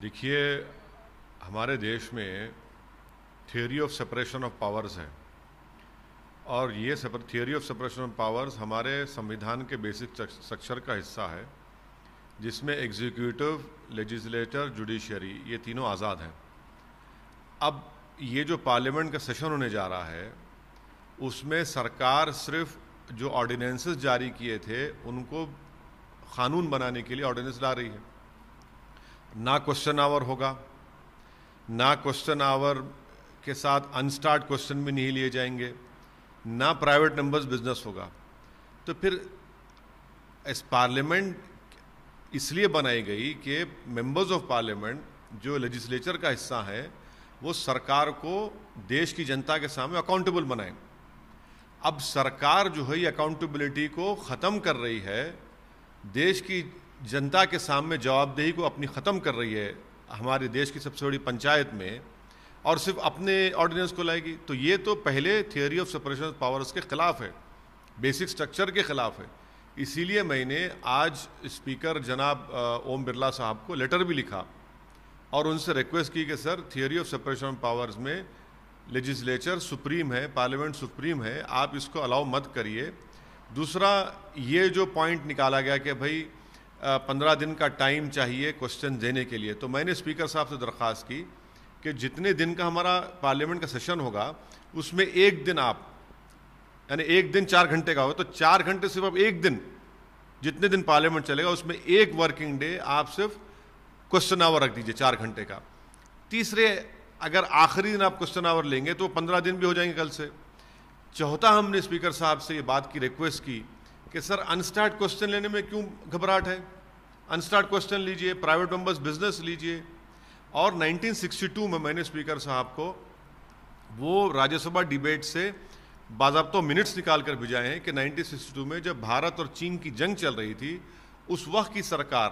देखिए, हमारे देश में theory of separation of powers है और ये theory of separation of powers हमारे संविधान के बेसिक स्ट्रक्चर का हिस्सा है, जिसमें एग्जीक्यूटिव, लेजिस्लेटर, जुडिशरी ये तीनों आज़ाद हैं। अब ये जो पार्लियामेंट का सेशन होने जा रहा है उसमें सरकार सिर्फ जो ऑर्डिनेंसेस जारी किए थे उनको कानून बनाने के लिए ऑर्डिनेंस ला रही है। ना क्वेश्चन आवर होगा, ना क्वेश्चन आवर के साथ अनस्टार्ट क्वेश्चन भी नहीं लिए जाएंगे, ना प्राइवेट नंबर्स बिजनेस होगा। तो फिर इस पार्लियामेंट इसलिए बनाई गई कि मेंबर्स ऑफ पार्लियामेंट जो लेजिस्लेचर का हिस्सा है वो सरकार को देश की जनता के सामने अकाउंटेबल बनाएं। अब सरकार जो है ये अकाउंटेबिलिटी को ख़त्म कर रही है, देश की जनता के सामने जवाबदेही को अपनी ख़त्म कर रही है हमारे देश की सबसे बड़ी पंचायत में, और सिर्फ अपने ऑर्डिनेंस को लाएगी। तो ये तो पहले theory of separation of powers के ख़िलाफ़ है, बेसिक स्ट्रक्चर के ख़िलाफ़ है। इसीलिए मैंने आज स्पीकर जनाब ओम बिरला साहब को लेटर भी लिखा और उनसे रिक्वेस्ट की कि sir, theory of separation of powers में लेजिस्लेचर सुप्रीम है, पार्लियामेंट सुप्रीम है, आप इसको अलाउ मत करिए। दूसरा, ये जो पॉइंट निकाला गया कि भाई 15 दिन का टाइम चाहिए क्वेश्चन देने के लिए, तो मैंने स्पीकर साहब से दरख्वास्त की कि जितने दिन का हमारा पार्लियामेंट का सेशन होगा उसमें एक दिन आप, यानी एक दिन 4 घंटे का हो तो 4 घंटे सिर्फ आप एक दिन, जितने दिन पार्लियामेंट चलेगा उसमें एक वर्किंग डे आप सिर्फ क्वेश्चन आवर रख दीजिए 4 घंटे का। तीसरे, अगर आखिरी दिन आप क्वेश्चन आवर लेंगे तो 15 दिन भी हो जाएंगे कल से। चौथा, हमने स्पीकर साहब से ये बात की, रिक्वेस्ट की कि सर अनस्टार्ट क्वेश्चन लेने में क्यों घबराहट है, अनस्टार्ट क्वेश्चन लीजिए, प्राइवेट मेंबर्स बिजनेस लीजिए। और 1962 में मैंने स्पीकर साहब को वो राज्यसभा डिबेट से बाज़ाब्ता मिनट्स निकाल कर भिजाए हैं कि 1962 में जब भारत और चीन की जंग चल रही थी उस वक्त की सरकार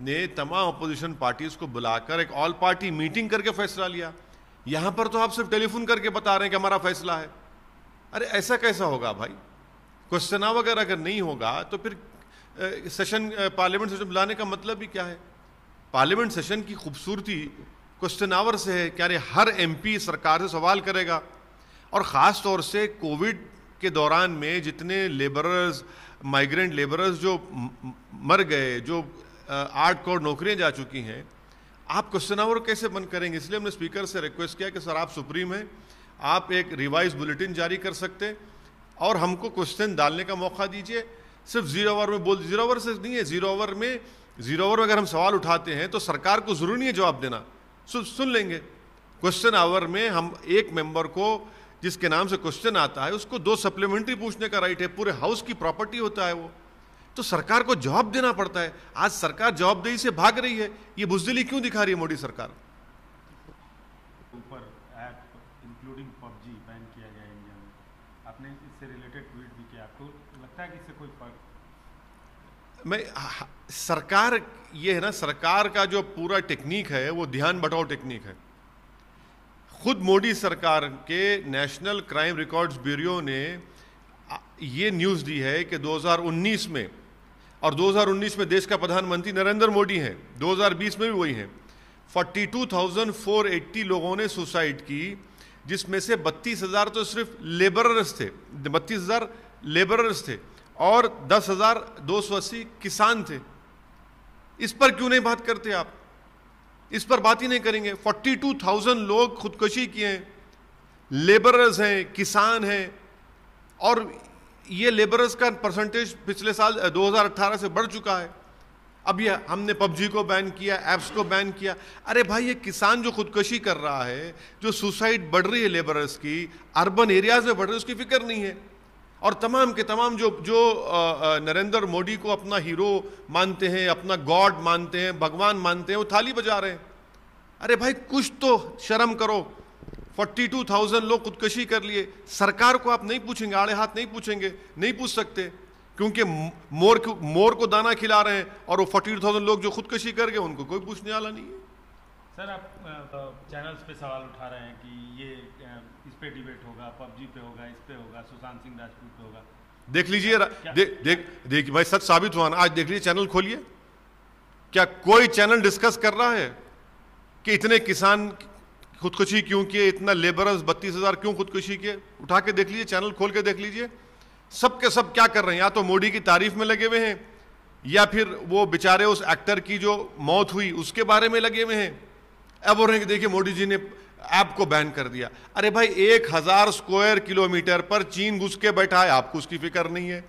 ने तमाम अपोजिशन पार्टीज को बुलाकर एक ऑल पार्टी मीटिंग करके फैसला लिया। यहाँ पर तो आप सिर्फ टेलीफोन करके बता रहे हैं कि हमारा फैसला है। अरे ऐसा कैसा होगा भाई? क्वेश्चन आवर अगर नहीं होगा तो फिर सेशन, पार्लियामेंट सेशन बुलाने का मतलब भी क्या है? पार्लियामेंट सेशन की खूबसूरती क्वेश्चन आवर से है। क्या हर एमपी सरकार से सवाल करेगा, और ख़ास तौर से कोविड के दौरान में जितने लेबरर्स, माइग्रेंट लेबरर्स जो मर गए, जो 8 करोड़ नौकरियां जा चुकी हैं, आप क्वेश्चन आवर कैसे बंद करेंगे? इसलिए हमने स्पीकर से रिक्वेस्ट किया कि सर आप सुप्रीम हैं, आप एक रिवाइज बुलेटिन जारी कर सकते और हमको क्वेश्चन डालने का मौका दीजिए। सिर्फ 0 ओवर में बोल, 0 ओवर से नहीं है, 0 ओवर में अगर हम सवाल उठाते हैं तो सरकार को जरूरी नहीं है जवाब देना, सुन लेंगे। क्वेश्चन आवर में हम एक मेंबर को जिसके नाम से क्वेश्चन आता है उसको 2 सप्लीमेंट्री पूछने का राइट है, पूरे हाउस की प्रॉपर्टी होता है वो, तो सरकार को जवाब देना पड़ता है। आज सरकार जवाबदेही से भाग रही है, ये बुज़दिली क्यों दिखा रही है मोदी सरकार? ऊपर ऐप इंक्लूडिंग पबजी बैन किया गया इंडिया में, आपने इससे रिलेटेड ट्वीट भी किया, आपको लगता है कि इससे कोई फर्क? सरकार ये है ना, सरकार का जो पूरा टेक्निक है वो ध्यान बटाओ टेक्निक है। खुद मोदी सरकार के नेशनल क्राइम रिकॉर्ड्स ब्यूरो ने ये न्यूज़ दी है कि 2019 में, और 2019 में देश का प्रधानमंत्री नरेंद्र मोदी हैं, 2020 में भी वही हैं, 42,480 लोगों ने सुसाइड की, जिसमें से 32,000 तो सिर्फ लेबरर्स थे, 32,000 लेबरर्स थे और 10,280 किसान थे। इस पर क्यों नहीं बात करते आप? इस पर बात ही नहीं करेंगे। 42,000 लोग खुदकुशी किए हैं, लेबरर्स हैं, किसान हैं, और ये लेबरर्स का परसेंटेज पिछले साल 2018 से बढ़ चुका है। अब ये हमने पबजी को बैन किया, ऐप्स को बैन किया। अरे भाई, ये किसान जो खुदकुशी कर रहा है, जो सुसाइड बढ़ रही है लेबरर्स की, अर्बन एरियाज में बढ़ रही है, उसकी फिक्र नहीं है। और तमाम के तमाम जो नरेंद्र मोदी को अपना हीरो मानते हैं, अपना गॉड मानते हैं, भगवान मानते हैं, वो थाली बजा रहे हैं। अरे भाई, कुछ तो शर्म करो। 42,000 लोग खुदकुशी कर लिए, सरकार को आप नहीं पूछेंगे, आड़े हाथ नहीं पूछेंगे, नहीं पूछ सकते, क्योंकि मोर को दाना खिला रहे हैं, और वो 42,000 लोग जो खुदकुशी कर गए उनको कोई पूछने वाला नहीं है। सर, आप चैनल्स पे सवाल उठा रहे हैं कि ये इस पे डिबेट होगा, पबजी पे होगा, इस पे होगा, सुशांत सिंह राजपूत पे होगा। देख लीजिए, देख भाई, सच साबित हुआ ना। आज देख लीजिए, चैनल खोलिए, क्या कोई चैनल डिस्कस कर रहा है? कि इतने किसान खुदकुशी क्यों किए, इतना लेबरर्स 32,000 क्यों खुदकुशी किए? उठा के देख लीजिए, चैनल खोल के देख लीजिए, सब के सब क्या कर रहे हैं, या तो मोदी की तारीफ में लगे हुए हैं, या फिर वो बेचारे उस एक्टर की जो मौत हुई उसके बारे में लगे हुए हैं। अब बोल रहे हैं कि देखिए मोदी जी ने ऐप को बैन कर दिया। अरे भाई 1000 स्क्वायर किलोमीटर पर चीन घुस के बैठा है, आपको उसकी फिक्र नहीं है।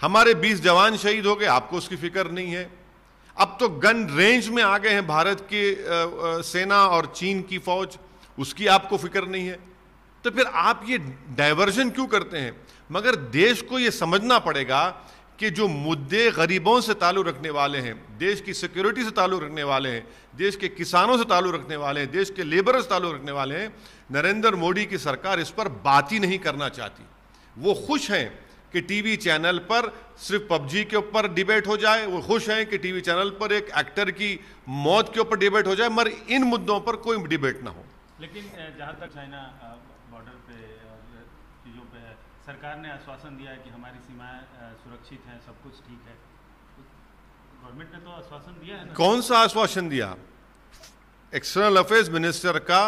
हमारे 20 जवान शहीद हो गए, आपको उसकी फिक्र नहीं है। अब तो गन रेंज में आ गए हैं भारत की सेना और चीन की फौज, उसकी आपको फिक्र नहीं है। तो फिर आप ये डायवर्जन क्यों करते हैं? मगर देश को ये समझना पड़ेगा कि जो मुद्दे गरीबों से ताल्लुक़ रखने वाले हैं, देश की सिक्योरिटी से ताल्लुक़ रखने वाले हैं, देश के किसानों से ताल्लुक़ रखने वाले हैं, देश के लेबर से ताल्लुक़ रखने वाले हैं, नरेंद्र मोदी की सरकार इस पर बात ही नहीं करना चाहती। वो खुश हैं कि टीवी चैनल पर सिर्फ पबजी के ऊपर डिबेट हो जाए, वो खुश हैं कि टीवी चैनल पर एक एक्टर की मौत के ऊपर डिबेट हो जाए, मगर इन मुद्दों पर कोई डिबेट ना हो। लेकिन जहाँ तक चाइना बॉर्डर पे और चीज़ों पे है, सरकार ने आश्वासन दिया है कि हमारी सीमाएं सुरक्षित हैं, सब कुछ ठीक है। गवर्नमेंट ने तो आश्वासन दिया है ना। कौन सा आश्वासन दिया? एक्सटर्नल अफेयर्स मिनिस्टर का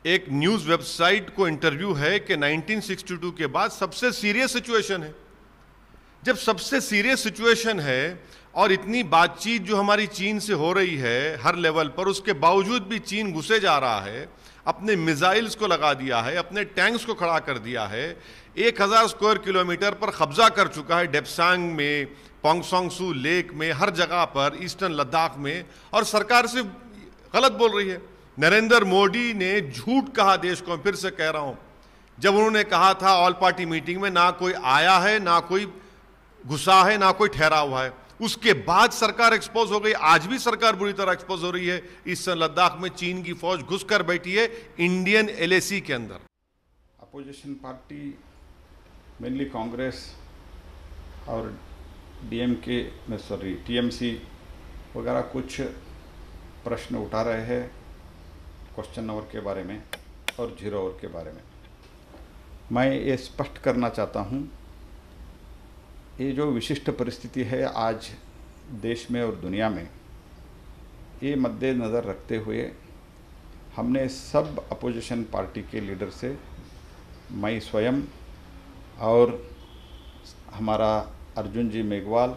एक न्यूज़ वेबसाइट को इंटरव्यू है कि 1962 के बाद सबसे सीरियस सिचुएशन है। जब सबसे सीरियस सिचुएशन है और इतनी बातचीत जो हमारी चीन से हो रही है हर लेवल पर, उसके बावजूद भी चीन घुसे जा रहा है, अपने मिसाइल्स को लगा दिया है, अपने टैंक्स को खड़ा कर दिया है, 1000 स्क्वायर किलोमीटर पर कब्जा कर चुका है, डेप्सांग में, पोंगसोंगसू लेक में, हर जगह पर, ईस्टर्न लद्दाख में, और सरकार से गलत बोल रही है। नरेंद्र मोदी ने झूठ कहा देश को, फिर से कह रहा हूं, जब उन्होंने कहा था ऑल पार्टी मीटिंग में, ना कोई आया है, ना कोई घुसा है, ना कोई ठहरा हुआ है। उसके बाद सरकार एक्सपोज हो गई। आज भी सरकार बुरी तरह एक्सपोज हो रही है। ईस्टर्न लद्दाख में चीन की फौज घुस कर बैठी है इंडियन LAC के अंदर। अपोजिशन पार्टी मेनली कांग्रेस और TMC वगैरह कुछ प्रश्न उठा रहे हैं क्वेश्चन आवर के बारे में और 0 आवर के बारे में। मैं ये स्पष्ट करना चाहता हूँ, ये जो विशिष्ट परिस्थिति है आज देश में और दुनिया में, ये मद्देनज़र रखते हुए हमने सब अपोजिशन पार्टी के लीडर से, मैं स्वयं और हमारा अर्जुन जी मेघवाल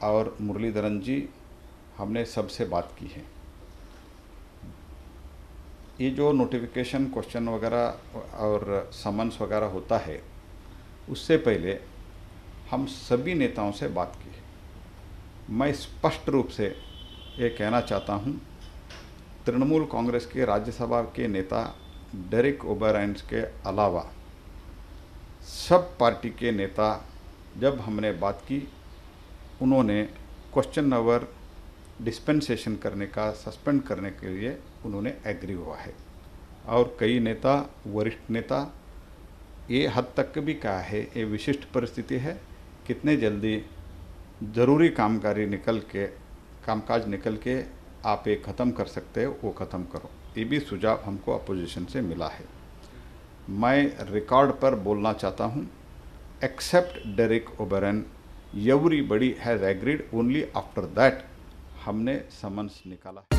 और मुरलीधरन जी, हमने सबसे बात की है। ये जो नोटिफिकेशन क्वेश्चन वगैरह और समन्स वगैरह होता है, उससे पहले हम सभी नेताओं से बात की है। मैं स्पष्ट रूप से ये कहना चाहता हूँ, तृणमूल कांग्रेस के राज्यसभा के नेता डेरेक ओबरायन के अलावा सब पार्टी के नेता, जब हमने बात की, उन्होंने क्वेश्चन आवर डिस्पेंसेशन करने का, सस्पेंड करने के लिए उन्होंने एग्री हुआ है। और कई नेता, वरिष्ठ नेता, ये हद तक भी कहा है ये विशिष्ट परिस्थिति है, कितने जल्दी ज़रूरी कामकाज निकल के आप ये ख़त्म कर सकते हो, वो ख़त्म करो। ये भी सुझाव हमको अपोजिशन से मिला है। मैं रिकॉर्ड पर बोलना चाहता हूँ, except Derek O'Brien, everybody has agreed, only after that हमने समन्स निकाला।